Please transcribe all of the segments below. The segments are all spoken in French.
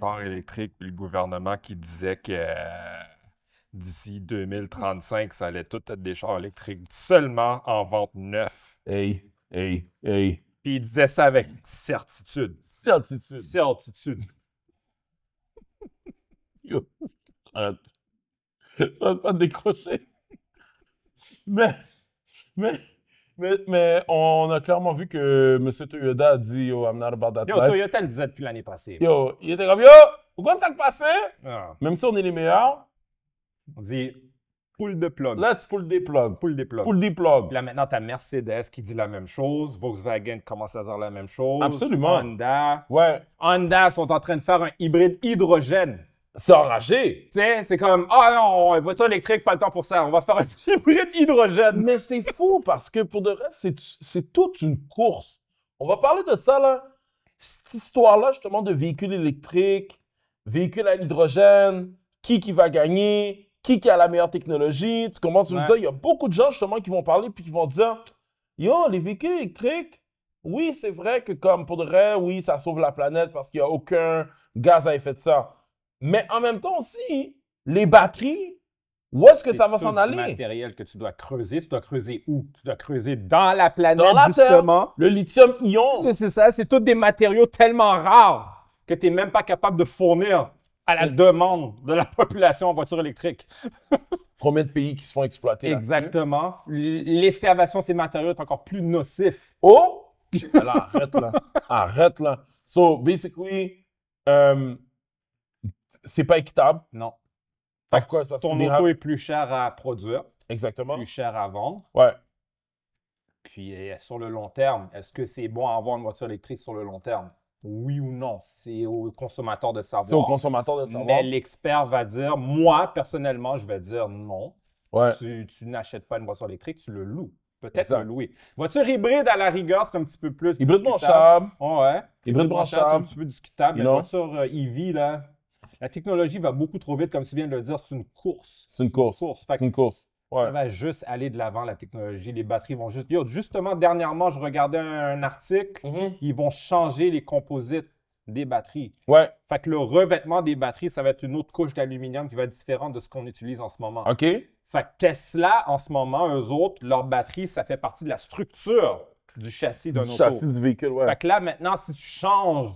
chars électriques, puis le gouvernement qui disait que d'ici 2035, ça allait tout être des chars électriques seulement en vente neuf. Hey, hey, hey. Puis il disait ça avec certitude. Certitude. Certitude. Yo, arrête. Arrête pas de décrocher. Mais, mais on a clairement vu que M. Toyoda a dit, yo, I'm not about that Yo, life. Toyota le disait depuis l'année passée. Yo, il était comme, yo, pourquoi ça passait? Ah. Même si on est les meilleurs, On dit pull de plug. let's pull des plugs. Pull des plugs. Pull des plugs. Puis là, maintenant, tu as Mercedes qui dit la même chose. Volkswagen commence à dire la même chose. Absolument. Honda. Ouais, Honda sont en train de faire un hybride hydrogène. c'est enragé. Tu sais, c'est comme, ah non, voiture électrique, pas le temps pour ça. On va faire un hybride hydrogène. Mais c'est fou parce que pour de vrai, c'est toute une course. On va parler de ça, là. Cette histoire-là, justement, de véhicules électriques, véhicules à l'hydrogène, qui va gagner, qui a la meilleure technologie. Tu commences à Ouais. dire, il y a beaucoup de gens, justement, qui vont parler puis qui vont dire, yo, les véhicules électriques, oui, c'est vrai que comme pour de vrai, oui, ça sauve la planète parce qu'il n'y a aucun gaz à effet de serre. Mais en même temps aussi, les batteries, où est-ce que ça va C'est s'en tout du aller? matériel que tu dois creuser. Tu dois creuser où? Tu dois creuser dans la planète, Dans la Terre, justement. le lithium-ion. C'est ça, c'est tous des matériaux tellement rares que tu n'es même pas capable de fournir à la demande de la population en voiture électrique. Combien de pays qui se font exploiter là-dessus? Exactement. L'excavation de ces matériaux est encore plus nocif. Oh! Alors, arrête là. Arrête là. So, basically, c'est pas équitable. Non. Of course, parce Ton que auto est plus cher à produire, Exactement. plus cher à vendre. Ouais. Puis sur le long terme, est-ce que c'est bon à avoir une voiture électrique sur le long terme? Oui ou non? C'est au consommateur de savoir. C'est au consommateur de savoir. Mais l'expert va dire, moi, personnellement, je vais dire non. Ouais. Tu n'achètes pas une voiture électrique, tu le loues. Peut-être Exact. le louer. Voiture hybride, à la rigueur, c'est un petit peu plus Hybride discutable. branchable. Ouais. Hybride branchable, c'est un branchable. petit peu discutable. You Mais know? voiture EV, là, la technologie va beaucoup trop vite, comme tu viens de le dire, c'est une course. C'est une course. Fait C'est que une course. ça Ouais. va juste aller de l'avant, la technologie. Les batteries vont juste... Yo, justement, dernièrement, je regardais un article. Mhm. Ils vont changer les composites des batteries. Ouais. Fait que le revêtement des batteries, ça va être une autre couche d'aluminium qui va être différente de ce qu'on utilise en ce moment. OK. Fait que Tesla, en ce moment, eux autres, leur batterie, ça fait partie de la structure du châssis d'un Du auto. châssis du véhicule, ouais. Fait que là, maintenant, si tu changes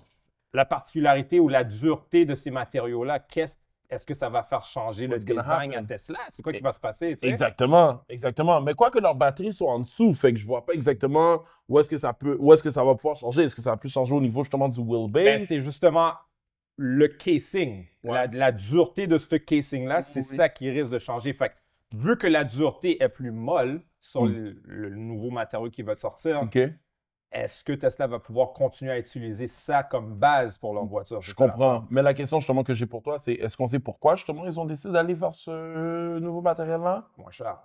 la particularité ou la dureté de ces matériaux-là, est-ce que ça va faire changer le What's gonna design à happen? Tesla? C'est quoi qui va se passer? Tu sais? Exactement, exactement. Mais quoi que leurs batteries soient en dessous, fait que je vois pas exactement où est-ce que ça va pouvoir changer. Est-ce que ça va plus changer au niveau justement du Ben, wheelbase? c'est justement le casing. Ouais. La dureté de ce casing-là, c'est Oui. ça qui risque de changer. Fait que, vu que la dureté est plus molle sur Mm. le nouveau matériau qui va sortir, OK. est-ce que Tesla va pouvoir continuer à utiliser ça comme base pour leur voiture? Je C'est ça comprends. Mais la question justement que j'ai pour toi, c'est est-ce qu'on sait pourquoi justement ils ont décidé d'aller vers ce nouveau matériel-là? l'affaire. Moins cher.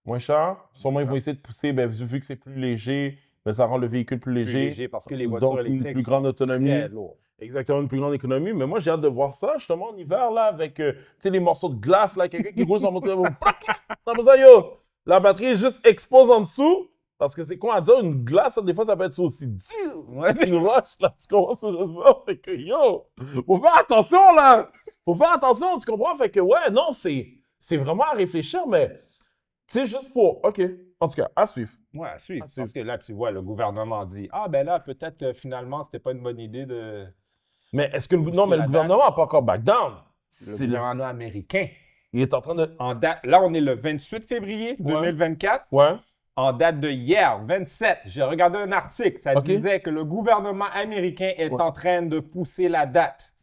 Moins cher. Sûrement ils cher. vont essayer de pousser, ben, vu que c'est plus léger, ben, ça rend le véhicule plus Plus léger. léger parce que les voitures Donc, une électriques plus sont grande autonomie. très lourdes. Exactement, une plus grande économie. Mais moi, j'ai hâte de voir ça, justement, en hiver, là, avec, tu sais, les morceaux de glace, là, quelqu'un qui roule sur moto. T'as besoin, yo! La batterie est juste expose en dessous. Parce que c'est con à dire, une glace, ça, des fois, ça peut être ça aussi. Ouais, c'est une roche, là, tu comprends ce que je veux dire? Fait que, yo! Faut faire attention, là! Faut faire attention, tu comprends? Fait que, ouais, non, c'est vraiment à réfléchir, mais, tu sais, juste pour, OK. En tout cas, à suivre. Ouais, à suivre. À suivre. Parce que là, tu vois, le gouvernement dit, ah ben là, peut-être que finalement, c'était pas une bonne idée de... Mais est-ce que non, mais le la gouvernement n'a pas encore back down. Le C'est le- gouvernement américain. Il est en train de. Là, on est le 28 février 2024. Ouais. En date de hier, 27, j'ai regardé un article. Ça OK. disait que le gouvernement américain est Ouais. en train de pousser la date.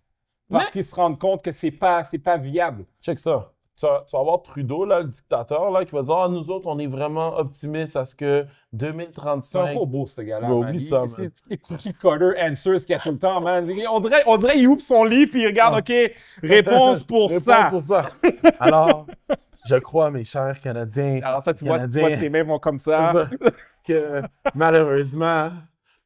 Parce Mais- qu'ils se rendent compte que c'est pas viable. Check ça. Tu vas avoir Trudeau, là, le dictateur, là, qui va dire, ah, nous autres, on est vraiment optimistes à ce que C'est un 2035. robot, ce gars-là. Bro, man. oublie ça, man. C'est des cookie cutter answers qu'il y a tout le temps, man. On dirait il ouvre son livre puis il regarde, OK, réponse pour Réponse ça. pour ça. Alors, je crois, mes chers Canadiens, Alors ça, tu vois, Canadiens, tes mains vont comme ça. que malheureusement,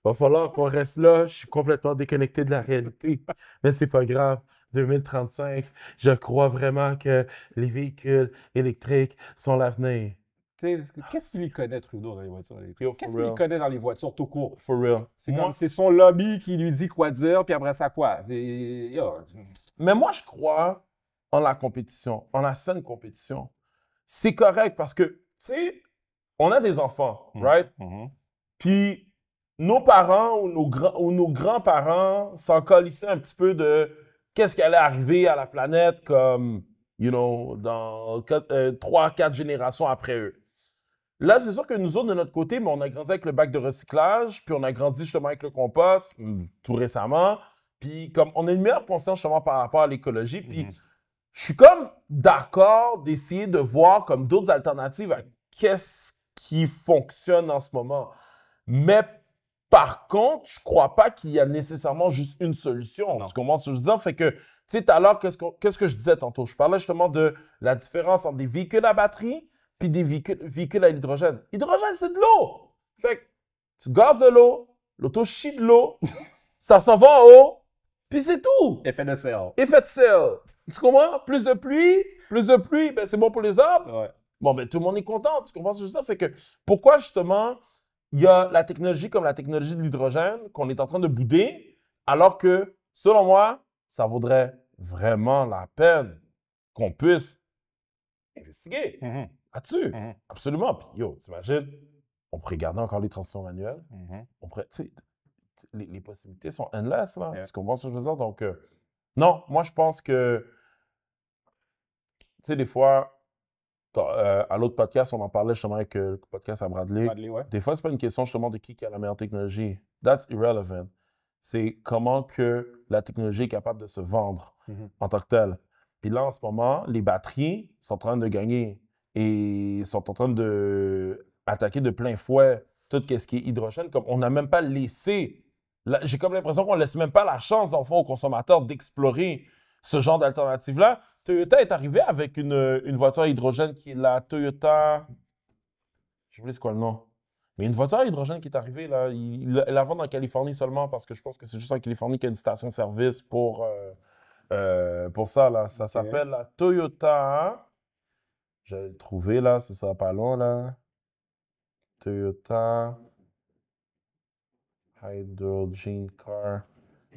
va falloir qu'on reste là. Je suis complètement déconnecté de la réalité. Mais c'est pas grave. 2035, je crois vraiment que les véhicules électriques sont l'avenir. Qu'est-ce qu'il y connaît, Trudeau, dans les voitures électriques? Yo, for Qu'est-ce qu'il y real. connaît dans les voitures tout court? For real. C'est son lobby qui lui dit quoi dire, puis après ça, quoi? Mais moi, je crois en la compétition, en la saine compétition. C'est correct parce que, tu sais, on a des enfants, right? Puis nos parents ou nos grands-parents s'en colissaient un petit peu de qu'est-ce qui allait arriver à la planète comme, dans 3-4 générations après eux. Là, c'est sûr que nous autres, de notre côté, mais on a grandi avec le bac de recyclage, puis on a grandi justement avec le compost, tout récemment. Puis comme on a une meilleure conscience justement par rapport à l'écologie, puis je suis comme d'accord d'essayer de voir comme d'autres alternatives à qu'est-ce qui fonctionne en ce moment. Mais par contre, je crois pas qu'il y a nécessairement juste une solution. Non. Tu comprends ce que je veux dire? Fait que, tu sais, tout à l'heure, qu'est-ce que je disais tantôt? Je parlais justement de la différence entre des véhicules à batterie puis des véhicules à l'hydrogène. L'hydrogène, c'est de l'eau. Fait que tu gazes de l'eau, l'auto chie de l'eau, ça s'en va en haut, puis c'est tout. Effet de serre. Effet de serre. Tu comprends? Plus de pluie, ben c'est bon pour les arbres. Ouais. Bon, ben tout le monde est content. Tu comprends ce que je veux dire? Fait que pourquoi justement il y a la technologie comme la technologie de l'hydrogène qu'on est en train de bouder, alors que, selon moi, ça vaudrait vraiment la peine qu'on puisse investiguer là-dessus. Absolument. Puis, yo, t'imagines, on pourrait garder encore les transitions manuelles. On pourrait, tu sais, les possibilités sont endless, là. Yeah. Tu comprends ce que je veux dire? Donc, non, moi, je pense que, tu sais, des fois, à l'autre podcast, on en parlait justement avec le podcast à Bradley. Ouais. Des fois, c'est pas une question justement de qui a la meilleure technologie. That's irrelevant. C'est comment que la technologie est capable de se vendre en tant que telle. Puis là, en ce moment, les batteries sont en train de gagner et sont en train d'attaquer de plein fouet tout ce qui est hydrogène. Comme on n'a même pas laissé... J'ai comme l'impression qu'on ne laisse même pas la chance, dans le fond, aux consommateurs d'explorer ce genre d'alternative-là. Toyota est arrivé avec une voiture à hydrogène qui est la Toyota... Je oublié c'est quoi le nom. Mais une voiture à hydrogène qui est arrivée, là, ils la vendent en Californie seulement parce que je pense que c'est juste en Californie qu'il y a une station-service pour ça, là. Ça s'appelle la Toyota... Je vais le trouver, là, ce sera pas long, là. Toyota Hydrogen Car.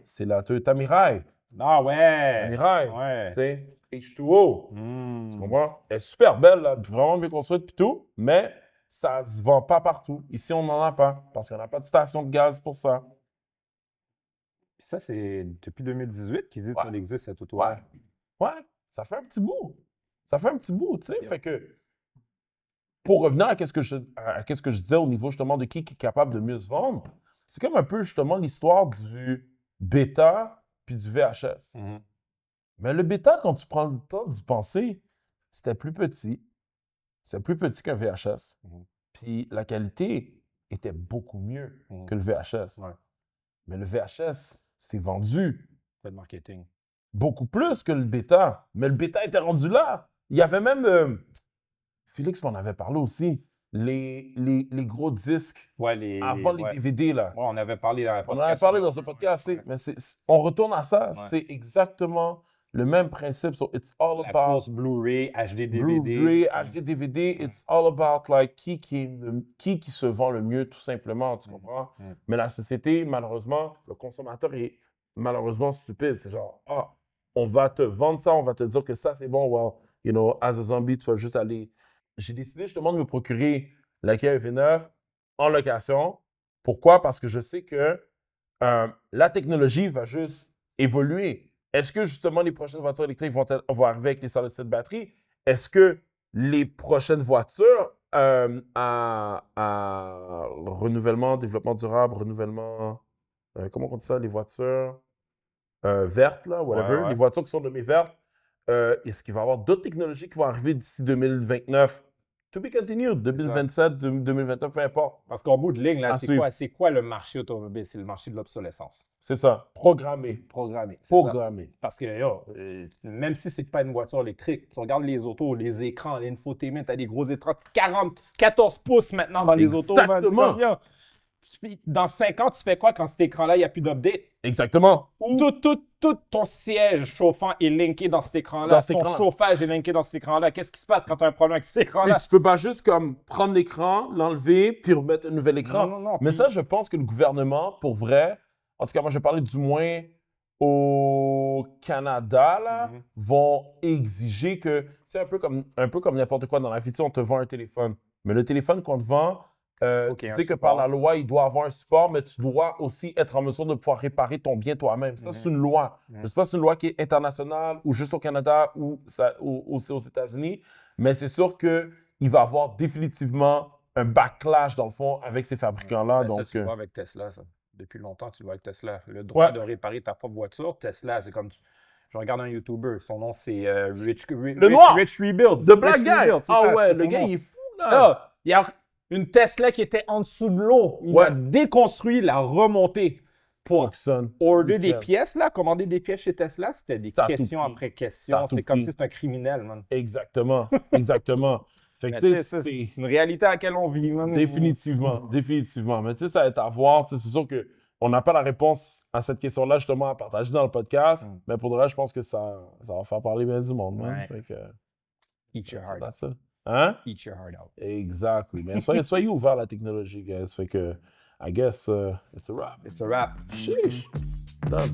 C'est la Toyota Mirai. Ah ouais! Mirai. Ouais. Tu sais, H2O. Tu comprends? Elle est super belle, là, vraiment bien construite et tout, mais ça se vend pas partout. Ici, on n'en a pas, parce qu'on n'a pas de station de gaz pour ça. Puis ça, c'est depuis 2018 qu'ils disent qu'on existe cette auto. Ouais. Ça fait un petit bout. Tu sais. Fait que, pour revenir à qu'est-ce que je disais au niveau justement de qui est capable de mieux se vendre, c'est comme un peu justement l'histoire du bêta puis du VHS. Mais le bêta, quand tu prends le temps d'y penser, c'était plus petit. C'était plus petit qu'un VHS. Puis la qualité était beaucoup mieux que le VHS. Ouais. Mais le VHS, c'est vendu C'est le marketing. beaucoup plus que le bêta. Mais le bêta était rendu là. Il y avait même... Félix m'en avait parlé aussi. Les gros disques avant les DVD, là. Ouais, on avait parlé dans On en avait parlé dans ce podcast. Mais on retourne à ça. Ouais. C'est exactement le même principe. So it's all La about course Blu-ray, HD DVD. Blu-ray, HD DVD. It's all about like qui se vend le mieux, tout simplement. Tu comprends? Mais la société, malheureusement, le consommateur est malheureusement stupide. C'est genre, on va te vendre ça, on va te dire que ça, c'est bon. Well, as a zombie, tu vas juste aller... J'ai décidé justement de me procurer la Kia EV9 en location. Pourquoi? Parce que je sais que la technologie va juste évoluer. Est-ce que justement les prochaines voitures électriques vont arriver avec les solid-state batteries? Est-ce que les prochaines voitures à renouvellement, développement durable, renouvellement... comment on dit ça? Les voitures vertes, là, whatever. Les voitures qui sont nommées vertes. Est-ce qu'il va y avoir d'autres technologies qui vont arriver d'ici 2029? To be continued, 2027, 2029, peu importe. Parce qu'en bout de ligne, là, c'est quoi le marché automobile? C'est le marché de l'obsolescence. C'est ça. Programmé. Programmé. Parce que même si c'est pas une voiture électrique, tu regardes les autos, les écrans, l'infotainment, tu as des gros écrans de 14 pouces maintenant dans les autos. Exactement. Dans 5 ans, tu fais quoi quand cet écran-là, il n'y a plus d'update? Exactement. Tout ton siège chauffant est linké dans cet écran-là. Ton chauffage est linké dans cet écran-là. Qu'est-ce qui se passe quand tu as un problème avec cet Et écran-là? tu peux pas juste comme prendre l'écran, l'enlever, puis remettre un nouvel écran. Non. Mais ça, je pense que le gouvernement, pour vrai, en tout cas, moi, je parlais du moins au Canada, là, vont exiger que, c'est un peu comme n'importe quoi dans la vie, tu sais, on te vend un téléphone. Mais le téléphone qu'on te vend, tu sais que par la loi, il doit avoir un support, mais tu dois aussi être en mesure de pouvoir réparer ton bien toi-même. Ça, c'est une loi. Je ne sais pas si c'est une loi qui est internationale ou juste au Canada ou aussi aux États-Unis, mais c'est sûr qu'il va y avoir définitivement un backlash, dans le fond, avec ces fabricants-là. Donc, ça, tu le vois avec Tesla, ça. Depuis longtemps, tu le vois avec Tesla. Le droit de réparer ta propre voiture, Tesla, c'est comme... Je regarde un YouTuber, son nom, c'est Rich Rebuilds. The Black Guy! Ah ouais, le gars, il est fou, là! Il y a une Tesla qui était en dessous de l'eau. Il l'a déconstruit, l'a remonté pour order des pièces, là, commander des pièces chez Tesla. C'était des questions après questions. C'est comme si c'était un criminel, man. Exactement. Fait que, c'est une réalité à laquelle on vit, man. Définitivement. Mais tu sais, ça va être à voir. C'est sûr qu'on n'a pas la réponse à cette question-là, justement, à partager dans le podcast. Mais pour le reste, je pense que ça va faire parler bien du monde, man. Fait que, eat your heart out. Hein? Eat your heart out. Exactly. Mais soyez ouverts à la technologie, guys. Fait que, I guess, it's a wrap. It's a wrap. Sheesh. Done.